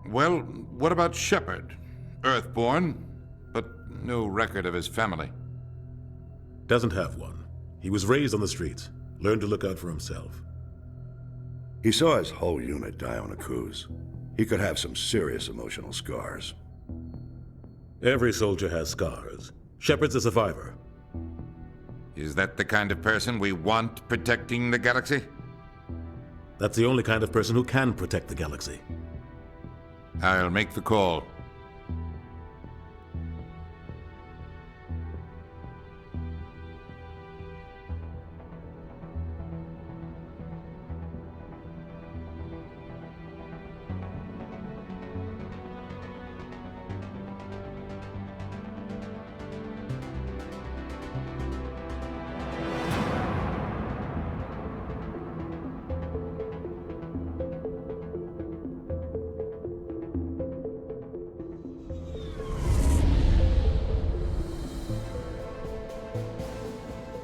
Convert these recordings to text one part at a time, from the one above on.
Well, what about Shepard? Earthborn, but no record of his family. Doesn't have one. He was raised on the streets. Learned to look out for himself. He saw his whole unit die on a cruise. He could have some serious emotional scars. Every soldier has scars. Shepard's a survivor. Is that the kind of person we want protecting the galaxy? That's the only kind of person who can protect the galaxy. I'll make the call.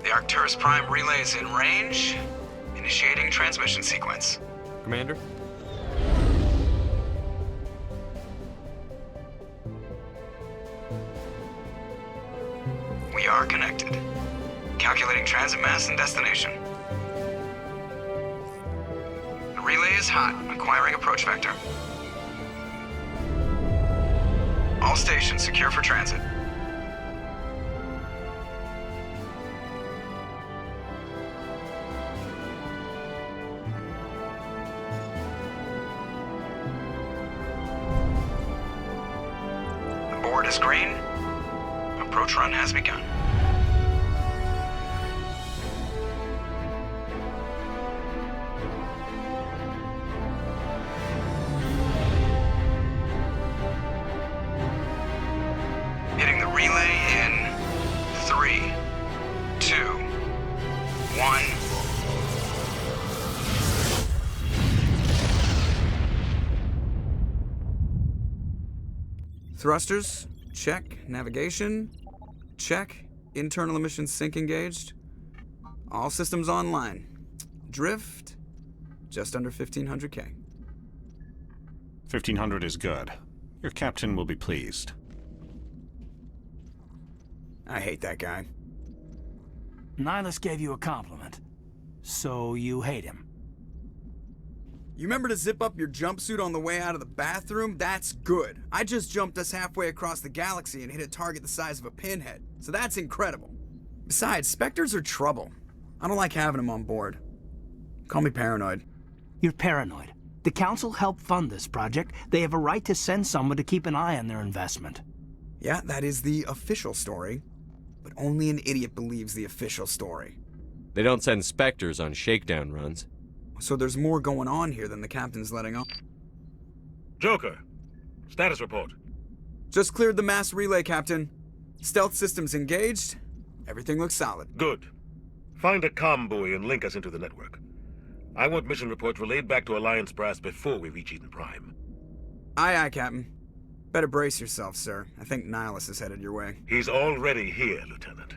The Arcturus Prime relay is in range. Initiating transmission sequence. Commander? We are connected. Calculating transit mass and destination. The relay is hot, acquiring approach vector. All stations secure for transit. The board is green. Approach run has begun. Hitting the relay in 3, 2, 1. Thrusters, check. Navigation, check. Internal emission sync engaged. All systems online. Drift, just under 1500K. 1500 is good. Your captain will be pleased. I hate that guy. Nihilus gave you a compliment. So you hate him. You remember to zip up your jumpsuit on the way out of the bathroom? That's good. I just jumped us halfway across the galaxy and hit a target the size of a pinhead. So that's incredible. Besides, Spectres are trouble. I don't like having them on board. Call me paranoid. You're paranoid. The Council helped fund this project. They have a right to send someone to keep an eye on their investment. Yeah, that is the official story. But only an idiot believes the official story. They don't send Spectres on shakedown runs. So there's more going on here than the captain's letting on. Joker, status report. Just cleared the mass relay, Captain. Stealth systems engaged. Everything looks solid. Good. Find a comm buoy and link us into the network. I want mission reports relayed back to Alliance Brass before we reach Eden Prime. Aye, aye, Captain. Better brace yourself, sir. I think Nihilus is headed your way. He's already here, Lieutenant.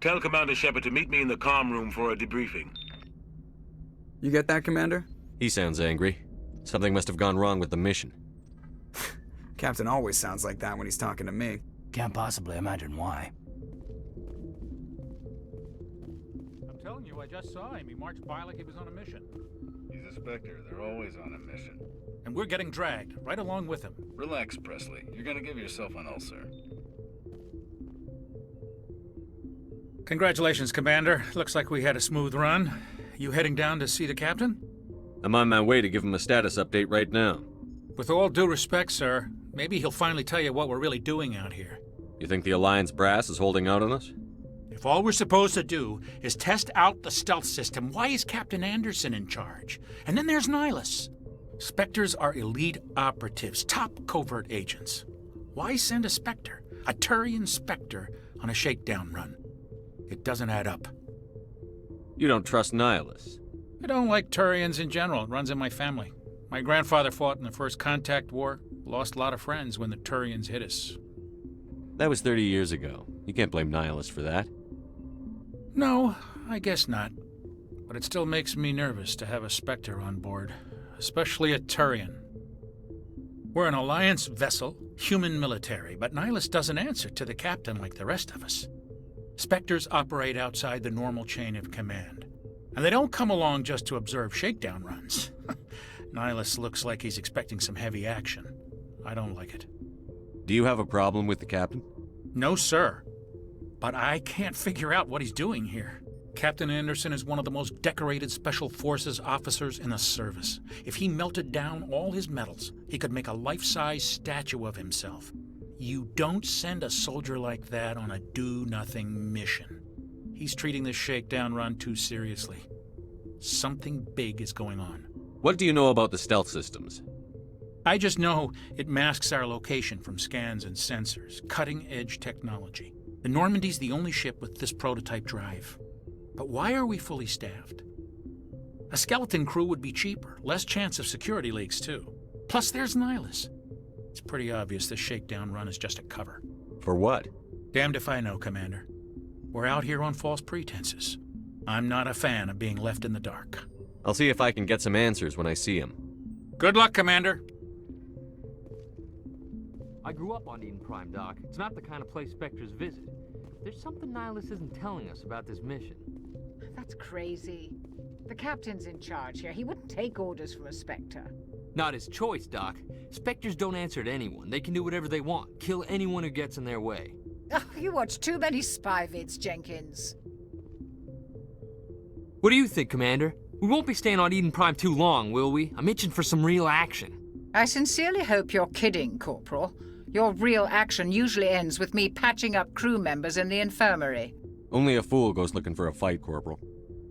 Tell Commander Shepard to meet me in the comm room for a debriefing. You get that, Commander? He sounds angry. Something must have gone wrong with the mission. Captain always sounds like that when he's talking to me. Can't possibly imagine why. I'm telling you, I just saw him. He marched by like he was on a mission. He's a Spectre. They're always on a mission. And we're getting dragged, right along with him. Relax, Presley. You're gonna give yourself an ulcer. Congratulations, Commander. Looks like we had a smooth run. You heading down to see the captain? I'm on my way to give him a status update right now. With all due respect, sir, maybe he'll finally tell you what we're really doing out here. You think the Alliance brass is holding out on us? If all we're supposed to do is test out the stealth system, why is Captain Anderson in charge? And then there's Nihilus. Spectres are elite operatives, top covert agents. Why send a Spectre, a Turian Spectre, on a shakedown run? It doesn't add up. You don't trust Nihilus? I don't like Turians in general. It runs in my family. My grandfather fought in the First Contact War, lost a lot of friends when the Turians hit us. That was 30 years ago. You can't blame Nihilus for that. No, I guess not. But it still makes me nervous to have a Spectre on board, especially a Turian. We're an Alliance vessel, human military, but Nihilus doesn't answer to the captain like the rest of us. Spectres operate outside the normal chain of command, and they don't come along just to observe shakedown runs. Nihilus looks like he's expecting some heavy action. I don't like it. Do you have a problem with the captain? No, sir. But I can't figure out what he's doing here. Captain Anderson is one of the most decorated Special Forces officers in the service. If he melted down all his medals, he could make a life-size statue of himself. You don't send a soldier like that on a do-nothing mission. He's treating this shakedown run too seriously. Something big is going on. What do you know about the stealth systems? I just know it masks our location from scans and sensors. Cutting-edge technology. The Normandy's the only ship with this prototype drive. But why are we fully staffed? A skeleton crew would be cheaper, less chance of security leaks too. Plus there's Nihilus. It's pretty obvious this shakedown run is just a cover. For what? Damned if I know, Commander. We're out here on false pretenses. I'm not a fan of being left in the dark. I'll see if I can get some answers when I see him. Good luck, Commander. I grew up on Eden Prime, Doc. It's not the kind of place Spectres visit. There's something Nihilus isn't telling us about this mission. That's crazy. The captain's in charge here. He wouldn't take orders from a Spectre. Not his choice, Doc. Spectres don't answer to anyone. They can do whatever they want. Kill anyone who gets in their way. Oh, you watch too many spy vids, Jenkins. What do you think, Commander? We won't be staying on Eden Prime too long, will we? I'm itching for some real action. I sincerely hope you're kidding, Corporal. Your real action usually ends with me patching up crew members in the infirmary. Only a fool goes looking for a fight, Corporal.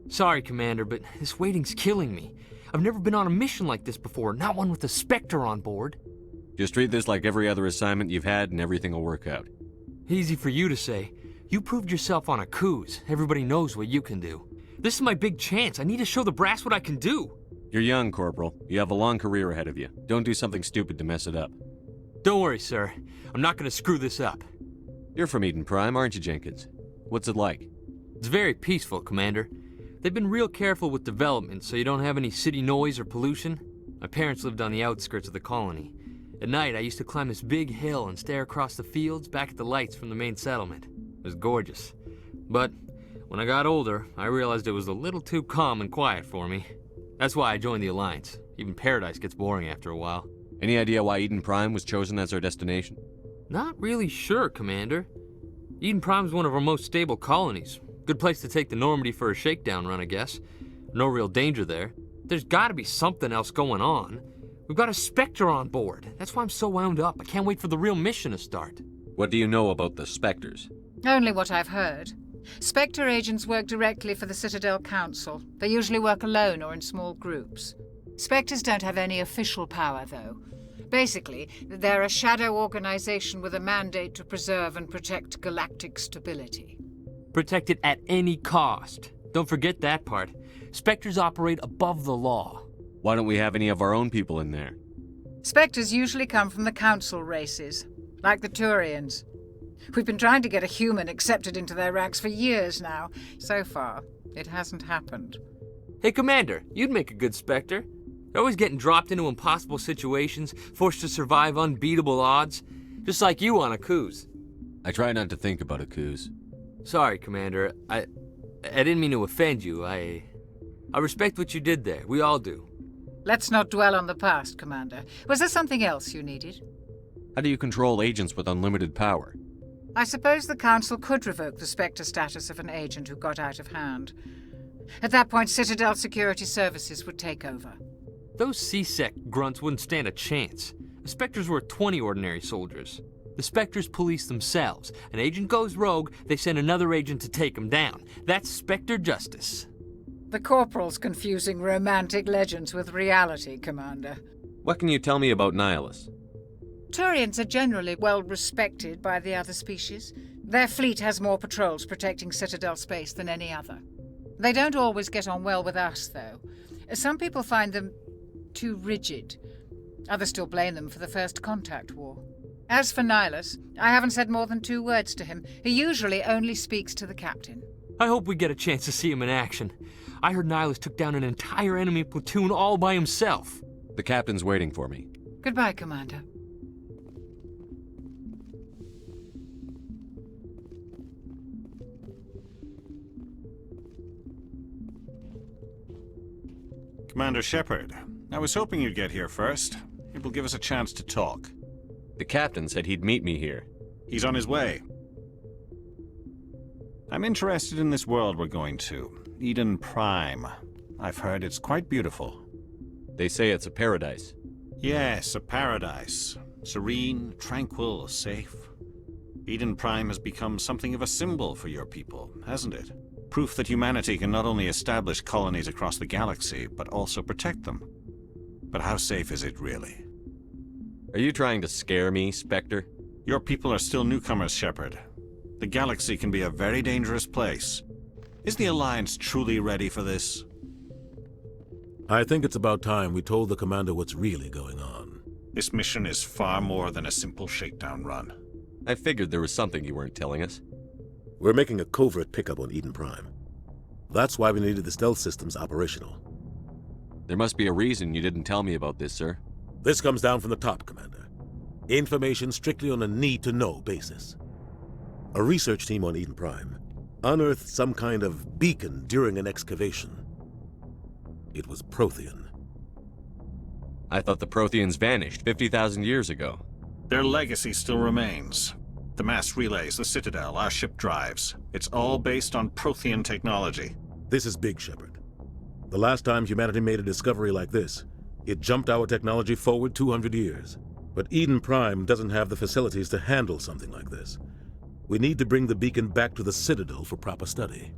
Sorry, Commander, but this waiting's killing me. I've never been on a mission like this before, not one with a Spectre on board. Just treat this like every other assignment you've had and everything will work out. Easy for you to say. You proved yourself on a cruise. Everybody knows what you can do. This is my big chance. I need to show the brass what I can do. You're young, Corporal. You have a long career ahead of you. Don't do something stupid to mess it up. Don't worry, sir. I'm not going to screw this up. You're from Eden Prime, aren't you, Jenkins? What's it like? It's very peaceful, Commander. They've been real careful with development, so you don't have any city noise or pollution. My parents lived on the outskirts of the colony. At night, I used to climb this big hill and stare across the fields back at the lights from the main settlement. It was gorgeous. But when I got older, I realized it was a little too calm and quiet for me. That's why I joined the Alliance. Even Paradise gets boring after a while. Any idea why Eden Prime was chosen as our destination? Not really sure, Commander. Eden Prime's one of our most stable colonies. Good place to take the Normandy for a shakedown run, I guess. No real danger there. There's gotta be something else going on. We've got a Spectre on board. That's why I'm so wound up. I can't wait for the real mission to start. What do you know about the Spectres? Only what I've heard. Spectre agents work directly for the Citadel Council. They usually work alone or in small groups. Spectres don't have any official power, though. Basically, they're a shadow organization with a mandate to preserve and protect galactic stability. Protect it at any cost. Don't forget that part. Spectres operate above the law. Why don't we have any of our own people in there? Spectres usually come from the Council races, like the Turians. We've been trying to get a human accepted into their ranks for years now. So far, it hasn't happened. Hey, Commander, you'd make a good Spectre. You're always getting dropped into impossible situations, forced to survive unbeatable odds. Just like you on a cruise. I try not to think about a cruise. Sorry, Commander. I didn't mean to offend you. I respect what you did there. We all do. Let's not dwell on the past, Commander. Was there something else you needed? How do you control agents with unlimited power? I suppose the Council could revoke the Spectre status of an agent who got out of hand. At that point, Citadel Security Services would take over. Those C-Sec grunts wouldn't stand a chance. The Spectres were 20 ordinary soldiers. The Spectres police themselves. An agent goes rogue, they send another agent to take him down. That's Spectre justice. The Corporal's confusing romantic legends with reality, Commander. What can you tell me about Nihilus? Turians are generally well respected by the other species. Their fleet has more patrols protecting Citadel space than any other. They don't always get on well with us, though. Some people find them too rigid. Others still blame them for the First Contact War. As for Nihilus, I haven't said more than 2 words to him. He usually only speaks to the captain. I hope we get a chance to see him in action. I heard Nihilus took down an entire enemy platoon all by himself. The captain's waiting for me. Goodbye, Commander. Commander Shepard, I was hoping you'd get here first. It will give us a chance to talk. The captain said he'd meet me here. He's on his way. I'm interested in this world we're going to, Eden Prime. I've heard it's quite beautiful. They say it's a paradise. Yes, a paradise. Serene, tranquil, safe. Eden Prime has become something of a symbol for your people, hasn't it? Proof that humanity can not only establish colonies across the galaxy, but also protect them. But how safe is it really? Are you trying to scare me, Spectre? Your people are still newcomers, Shepard. The galaxy can be a very dangerous place. Is the Alliance truly ready for this? I think it's about time we told the commander what's really going on. This mission is far more than a simple shakedown run. I figured there was something you weren't telling us. We're making a covert pickup on Eden Prime. That's why we needed the stealth systems operational. There must be a reason you didn't tell me about this, sir. This comes down from the top, Commander. Information strictly on a need-to-know basis. A research team on Eden Prime unearthed some kind of beacon during an excavation. It was Prothean. I thought the Protheans vanished 50,000 years ago. Their legacy still remains. The mass relays, the Citadel, our ship drives. It's all based on Prothean technology. This is big, Shepard. The last time humanity made a discovery like this, it jumped our technology forward 200 years. But Eden Prime doesn't have the facilities to handle something like this. We need to bring the beacon back to the Citadel for proper study.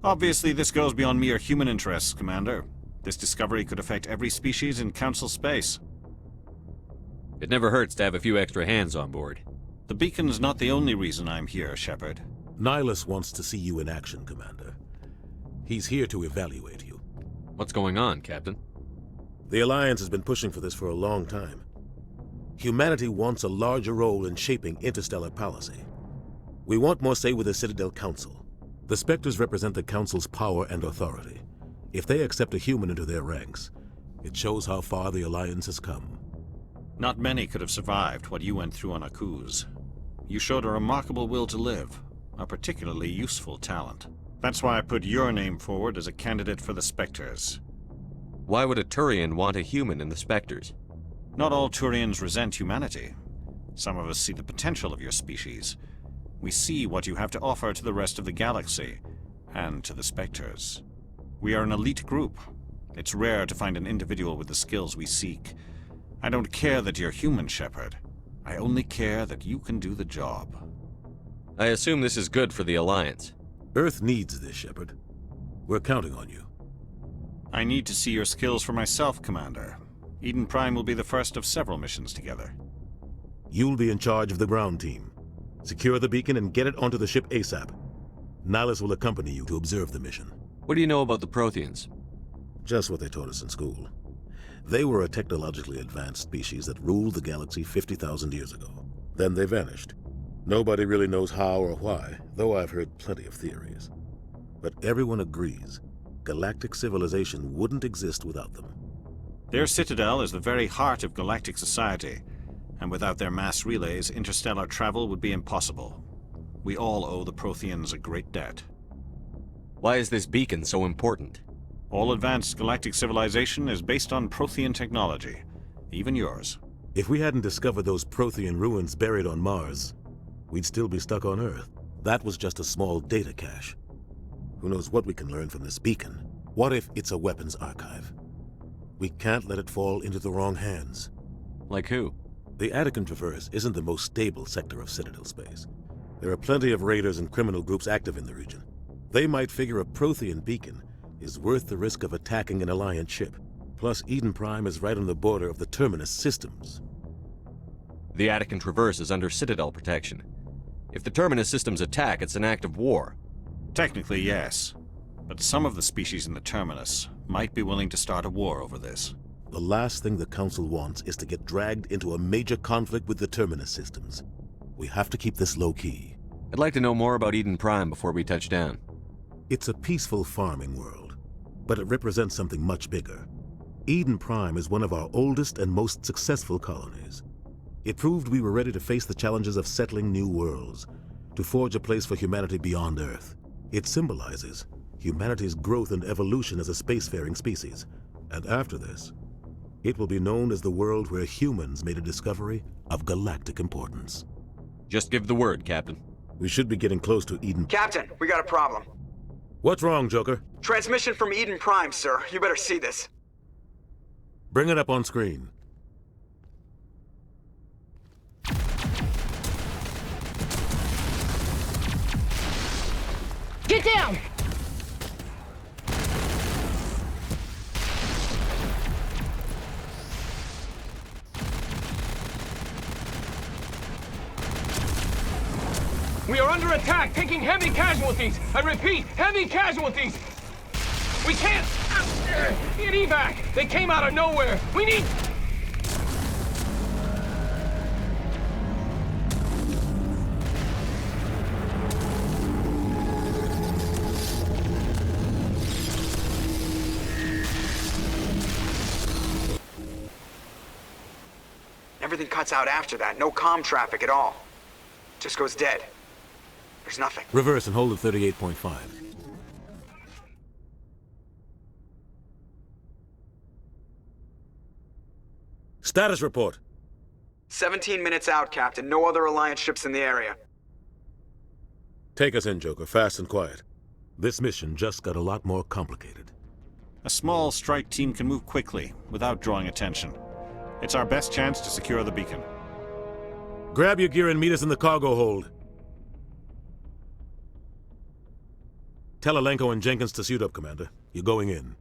Obviously, this goes beyond mere human interests, Commander. This discovery could affect every species in Council space. It never hurts to have a few extra hands on board. The beacon's not the only reason I'm here, Shepard. Nihilus wants to see you in action, Commander. He's here to evaluate you. What's going on, Captain? The Alliance has been pushing for this for a long time. Humanity wants a larger role in shaping interstellar policy. We want more say with the Citadel Council. The Spectres represent the Council's power and authority. If they accept a human into their ranks, it shows how far the Alliance has come. Not many could have survived what you went through on Akuz. You showed a remarkable will to live, a particularly useful talent. That's why I put your name forward as a candidate for the Spectres. Why would a Turian want a human in the Spectres? Not all Turians resent humanity. Some of us see the potential of your species. We see what you have to offer to the rest of the galaxy, and to the Spectres. We are an elite group. It's rare to find an individual with the skills we seek. I don't care that you're human, Shepard. I only care that you can do the job. I assume this is good for the Alliance. Earth needs this, Shepard. We're counting on you. I need to see your skills for myself, Commander. Eden Prime will be the first of several missions together. You'll be in charge of the ground team. Secure the beacon and get it onto the ship ASAP. Nihilus will accompany you to observe the mission. What do you know about the Protheans? Just what they taught us in school. They were a technologically advanced species that ruled the galaxy 50,000 years ago. Then they vanished. Nobody really knows how or why, though I've heard plenty of theories. But everyone agrees, galactic civilization wouldn't exist without them. Their citadel is the very heart of galactic society, and without their mass relays, interstellar travel would be impossible. We all owe the Protheans a great debt. Why is this beacon so important? All advanced galactic civilization is based on Prothean technology, even yours. If we hadn't discovered those Prothean ruins buried on Mars, we'd still be stuck on Earth. That was just a small data cache. Who knows what we can learn from this beacon? What if it's a weapons archive? We can't let it fall into the wrong hands. Like who? The Attican Traverse isn't the most stable sector of Citadel space. There are plenty of raiders and criminal groups active in the region. They might figure a Prothean beacon is worth the risk of attacking an Alliance ship. Plus, Eden Prime is right on the border of the Terminus systems. The Attican Traverse is under Citadel protection. If the Terminus systems attack, it's an act of war. Technically, yes. But some of the species in the Terminus might be willing to start a war over this. The last thing the Council wants is to get dragged into a major conflict with the Terminus systems. We have to keep this low-key. I'd like to know more about Eden Prime before we touch down. It's a peaceful farming world, but it represents something much bigger. Eden Prime is one of our oldest and most successful colonies. It proved we were ready to face the challenges of settling new worlds, to forge a place for humanity beyond Earth. It symbolizes humanity's growth and evolution as a spacefaring species. And after this, it will be known as the world where humans made a discovery of galactic importance. Just give the word, Captain. We should be getting close to Eden. Captain, we got a problem. What's wrong, Joker? Transmission from Eden Prime, sir. You better see this. Bring it up on screen. Get down! We are under attack, taking heavy casualties. I repeat, heavy casualties. We can't get evac. They came out of nowhere. We need... Everything cuts out after that. No comm traffic at all. Just goes dead. There's nothing. Reverse and hold at 38.5. Status report. 17 minutes out, Captain. No other Alliance ships in the area. Take us in, Joker, fast and quiet. This mission just got a lot more complicated. A small strike team can move quickly, without drawing attention. It's our best chance to secure the beacon. Grab your gear and meet us in the cargo hold. Tell Alenko and Jenkins to suit up, Commander. You're going in.